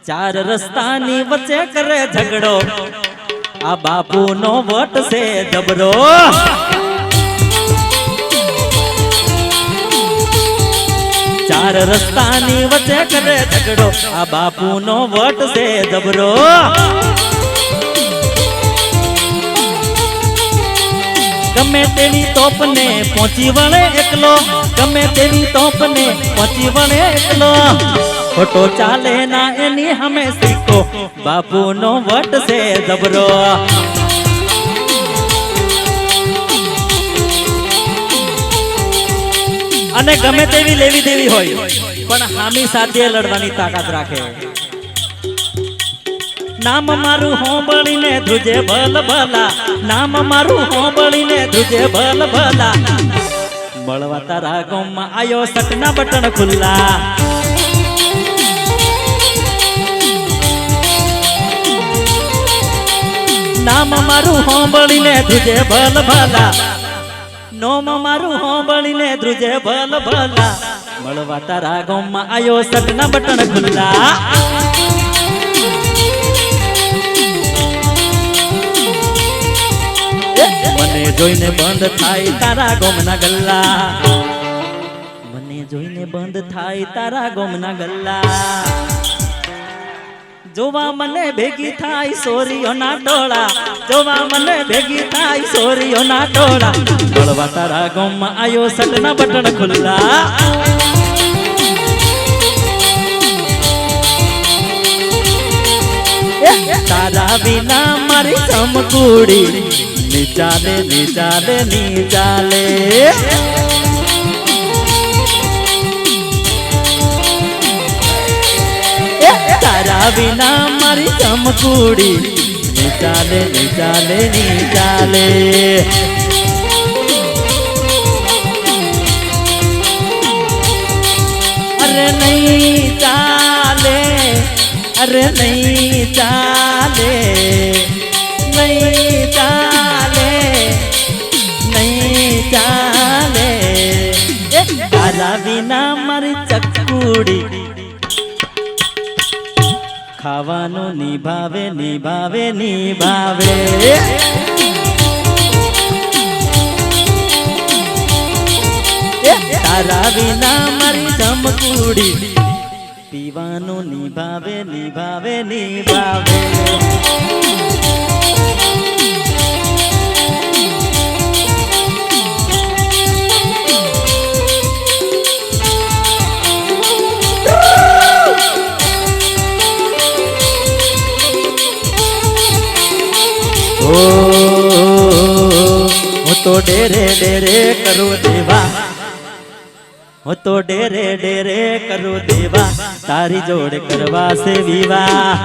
चार रस्तानी वच्चे करे झगड़ो आ बापू नो वट से जबरो। चार रस्तानी वच्चे करे झगड़ो आ बापू नो वट से जबरो। गमे तेरी तोप ने पहुंची वणे एकलो, गमे तेरी तोप ने पहुंची वणे एकलो। खोटो चाले ना एनी हमें सीखो बापू नो वट से जबरो। अने गमे तेवी लेवी देवी होय पण हामी साथे लड़वानी ताकत राखे। नाम मारू होंबड़ी ने तुझे भल भला, नाम मारू होंबड़ी ने तुझे भल भला। बळवा तारा गाँव में आयो सटना बटन खुला। नाम मारू होंबड़ी ने तुझे भल भला, नोम मारू होंबड़ी ने तुझे भल भला। बळवा तारा गाँव में आयो सटना बटन खुला। मने जोईने बंद थाय तारा गोमना गल्ला, मने जोईने बंद थाय तारा गोमना गल्ला। जोवा मने भेगी थाय सोरीओ ना टोळा, जोवा मने भेगी थाय सोरीओ ना टोळा। बळवा तारा गोम आयो सटना बटन खुल्ला। तारा बिना मारी समकूड़ी निचाले निचाले निचाले। तारा बिना मारी चमकूड़ी निचाले निचाले निचाले। अरे नहीं चाले, अरे नहीं चाले, नहीं चाले, नहीं चाले। तारा बिना मारी चक्कूड़ी खावानो निभावे निभावे निभावे। तारा बिना मारी चमकूड़ी पीवानो निभावे निभावे निभावे। तो डेरे डेरे करो देवा, हो तो डेरे डेरे करो देवा। तारी जोड़ करवा से विवाह,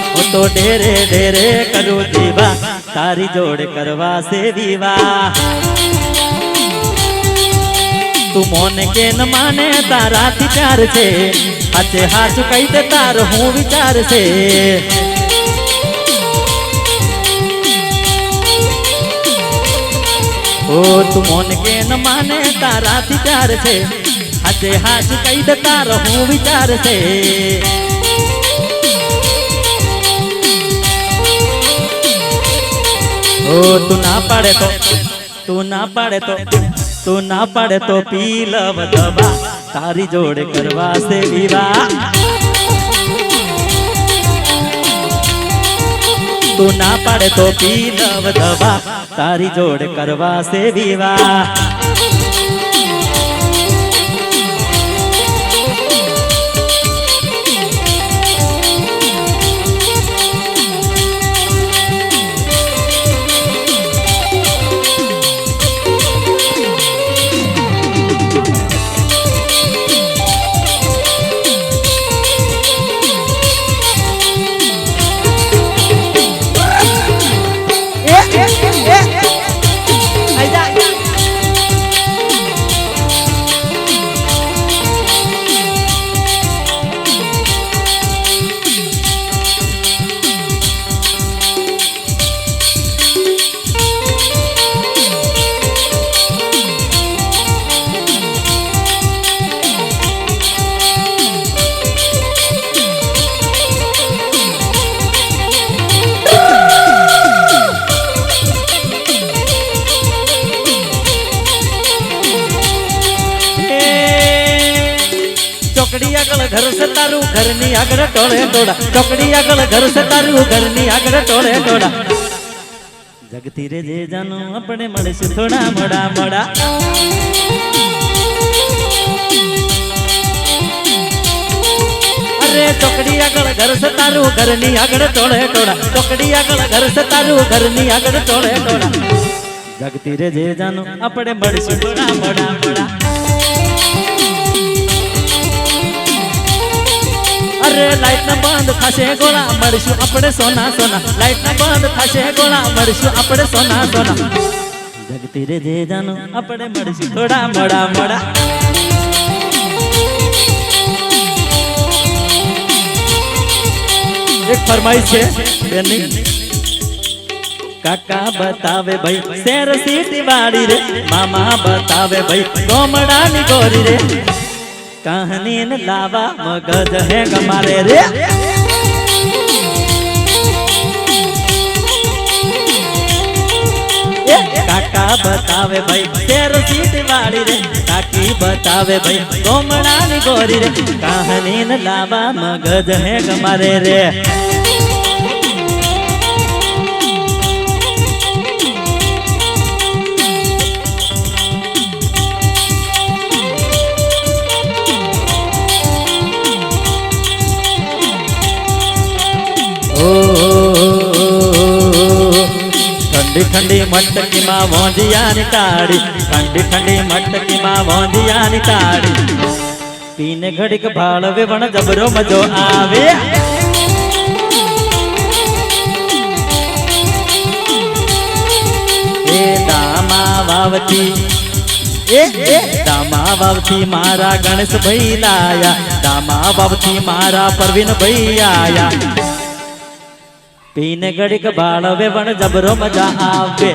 हो तो डेरे डेरे करो देवा। तारी जोड़ करवा से विवाह। तू मोन के न माने तारा थी प्यार से, अच्छे हाथ कही दे तार हूँ विचार से। ओ तू मोन के न माने तारा थी प्यार से, अच्छे हाथ कही दे तार हूँ विचार से। ओ तू ना पड़े तो, तू ना पड़े तो, तू ना पड़े तो पी लव दबा। तारी जोड़ करवा से विवाह। तू ना पड़े तो पी लव दबा। तारी जोड़ करवा से विवाह। ચોકડી આગળ ઘર છે તારું ઘરની આગળ ટોળે ટોળા ચોકડી આગળ ઘર છે તારું ઘરની આગળ ટોળે ટોળા જગતી રે જે જાનો આપણે મળીશું થોડા મોડા મોડા અરે ચોકડી આગળ ઘર છે તારું ઘરની આગળ ટોળે ટોળા ચોકડી આગળ ઘર છે તારું ઘરની આગળ ટોળે ટોળા જગતી રે જે જાનો આપણે મળીશું થોડા મોડા મોડા અરે લાઈટ ના બંધ થશે ગોળા મળીશું આપણે સોના સોના લાઈટ ના બંધ થશે ગોળા મળીશું આપણે સોના સોના જગતી રે જે જાનો આપણે મળીશું થોડા મોડા મોડા એક ફરમાઈશ છે બેની કાકા બતાવે ભાઈ શેર સીટી વાળી રે મામા બતાવે ભાઈ ગોમડાની ગોરી રે કહાની ને લાવા મગજ હે ગમારે રે કાકા બતાવે ભાઈ શેર સીટી વાળી રે કાકી બતાવે ભાઈ ગોમડાની ગોરી રે કહાની ને લાવા મગજ હે ગમારે રે ठंडी ठंडी मटकी मां वोंदियानी ताड़ी ठंडी ठंडी मटकी मां वोंदियानी ताड़ी पीने घड़ीक भाड़वे वण जबरो मजो आवे ए दामा वावती ए दामा वावती मारा गणेश भाई लाया दामा वावती मारा परवीन भाई आया पीने घड़ीक भाड़वे वण जबरो मजा आवे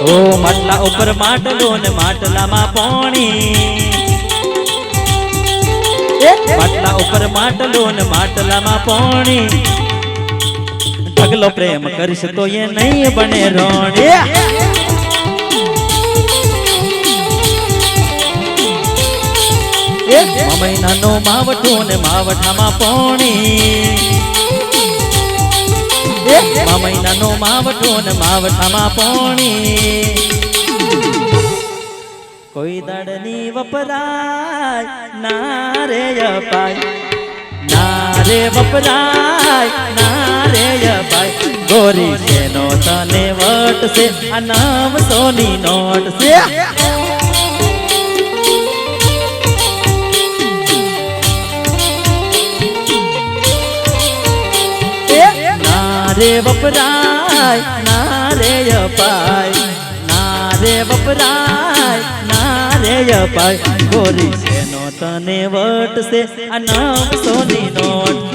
ओ માટલા ઉપર માટલો ને માટલામાં પાણી માટલા ઉપર માટલો ને માટલામાં પાણી ઢગલો પ્રેમ કરીશ તો એ નહીં બને રોણી મહિનાનો માવઠો ને માવઠામાં પાણી મહિનાનો માવઠો ને માવઠામાં પાણી કોઈ દડની વપરાય ના રે અપાય ના રે વપરાય ના રે અપાય ગોરી શેનો તને વટ છે આ નામ સોની નોટ છે रे वपराय ना रे अपाय ना रे वपराय ना रे अपाय गोरी सेनो तने वट से आ नाम सोनी नोट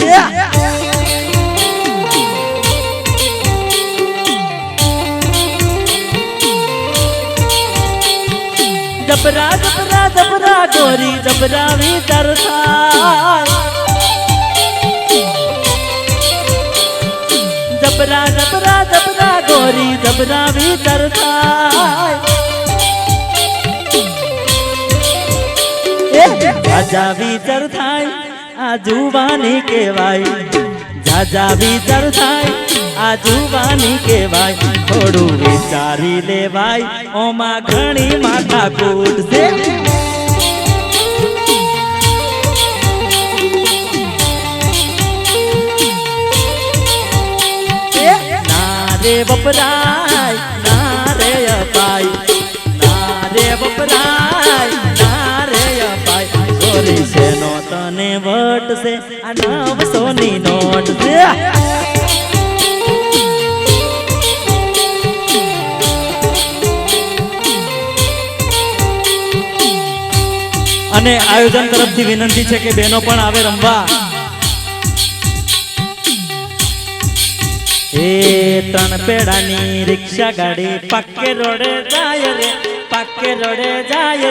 जबरा जबरा जबरा गोरी जबरा विचार थाय जबरा जबरा जबरा गोरी जबरा विचार थाय राजा विचार थाय आ जुवानी केवाय જાજા વિચાર થાય આ જુવાની કહેવાય થોડું વિચારી લેવાય ઓમાં ઘણી માથાકૂટ છે રે બપરાય ના રે અપાય ના રે બપરાય ના રે અપાય સોરી છે નો તને વટ છે આ 900 ની નોટ છે અને આયોજન તરફથી વિનંતી છે કે બહેનો પણ આવે રમવા એ 3 પેડાની રિક્ષા ગાડી પાકે રોડે જાય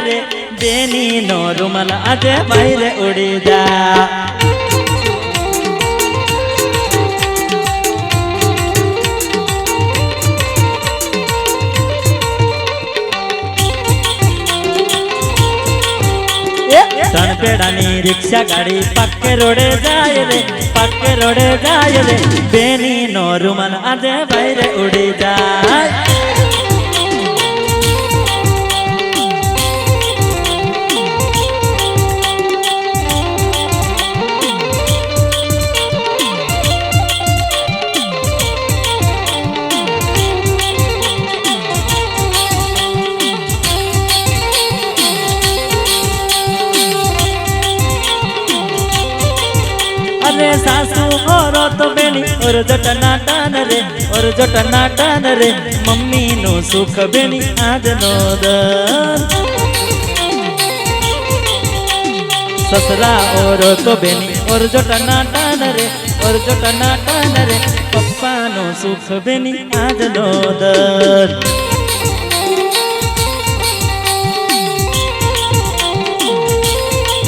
રે બેની નો રૂમાલ આજે બહાર ઉડી જા પેડાની રિક્ષા ગાડી પાકે રોડે જાય રે બેની નો રૂમાલ આજે બહાર ઉડી જાય अरे सासू और तो बेनी और जटना टान रे मम्मी नो सुख बेनी आज नो दर ससरा और तो बेनी और जटना टान रे पप्पा नो सुख बेनी आज नो दर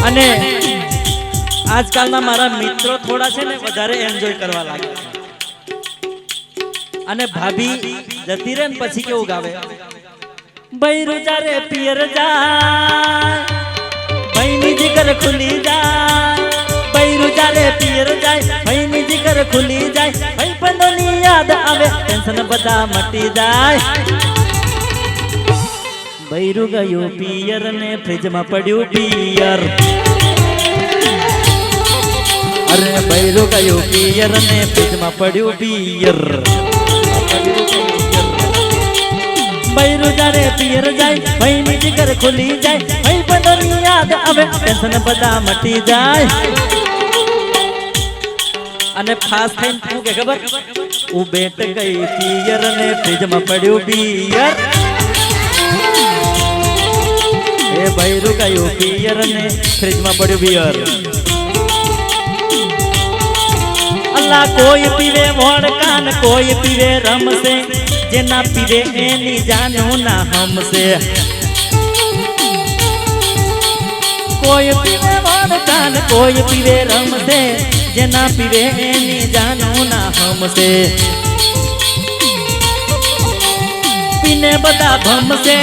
अने આજકાલના મારા મિત્રો થોડા છે ને વધારે એન્જોય કરવા લાગ્યા અને ભાભી જતી રહે ને પછી કેવું ગાવે બૈરું જારે પિયર જાય ભાઈની જીગર ખુલી જાય બૈરું જારે પિયર જાય ભાઈની જીગર ખુલી જાય ભાઈ બંધોની યાદ આવે ટેન્શન બધા મટી જાય બૈરું ગયું પિયર ને ફ્રીજમાં પડ્યું પિયર अरे बैरू गयो पियर ने फ्रिज में पड़्यू पियर बैरू जारे पियर जाए भाई नी जिगर खुली जाए भाई बदनी याद आवे टेंशन बदा मटी जाए अने फास थईन तू के खबर ऊ बेट गई पियर ने फ्रिज में पड़्यू पियर ए बैरू गयो पियर ने फ्रिज में पड़्यू पियर अल्लाह कोई पीवे वोडका न कोई पीवे रम से जेना पीवे एनी जानू ना हमसे कोई पीवे वोडका न कोई पीवे रम से जेना पीवे एनी जानू ना हमसे पीने बदा भम से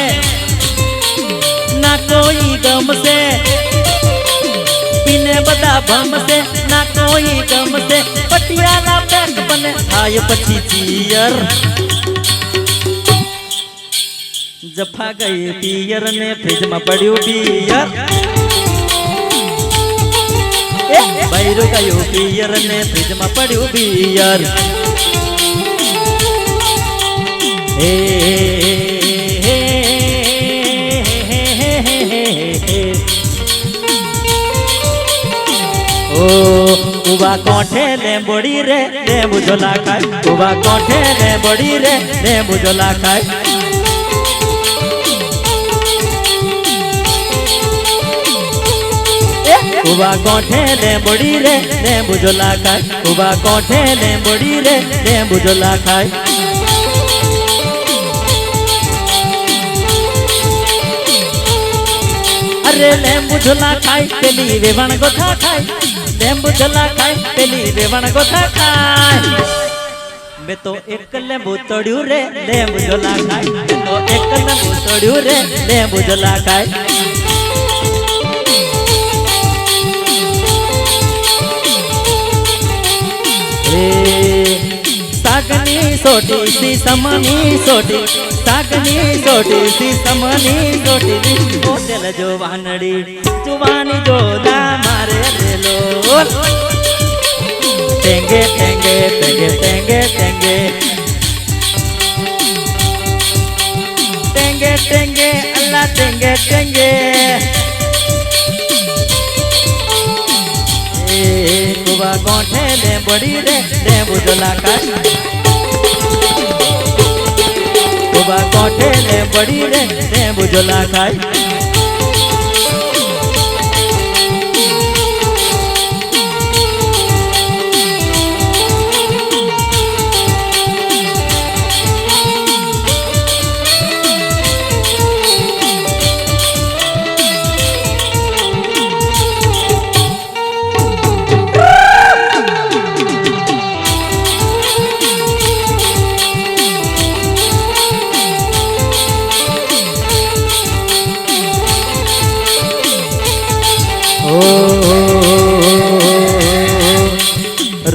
ना कोई गम से पीने बदा भम से ना कोई गम से पटियाला पैक बने आय पछी चियर जफा गई पियर ने फ्रिज में पड़्यू पियर बैरू गयो पियर ने फ्रिज में पड़्यू पियर ए उबा कोठे ले बड़ी रे ले बुझला खाए उबा कोठे ले बड़ी रे ले बुझला खाए उबा कोठे ले बड़ी रे ले बुझला खाए उबा कोठे ले बड़ी रे ले बुझला खाए अरे ले बुझला खाए पेली वेवण गोथा खाए लेंबू जला खाए पेली वेवण गोथा खाए मैं तो एक लेंबू तोड़ू रे लेंबू जला खाए तो एक लेंबू तोड़ू रे लेंबू जला खाए ए सागनी सोटी सी समनी सोटी सागनी सोटी सी समनी सोटी ओ दिल जो वानड़ी जुवानी जोला मारे रेलो टेंगे टेंगे टेंगे टेंगे टेंगे टेंगे टेंगे अल्लाह टेंगे टेंगे कुबा गोठे ले बड़ी रे बुझला का कुबा गोठे ले बड़ी रे बुझला खाई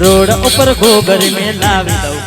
रोड ऊपर गोबर में लावी दो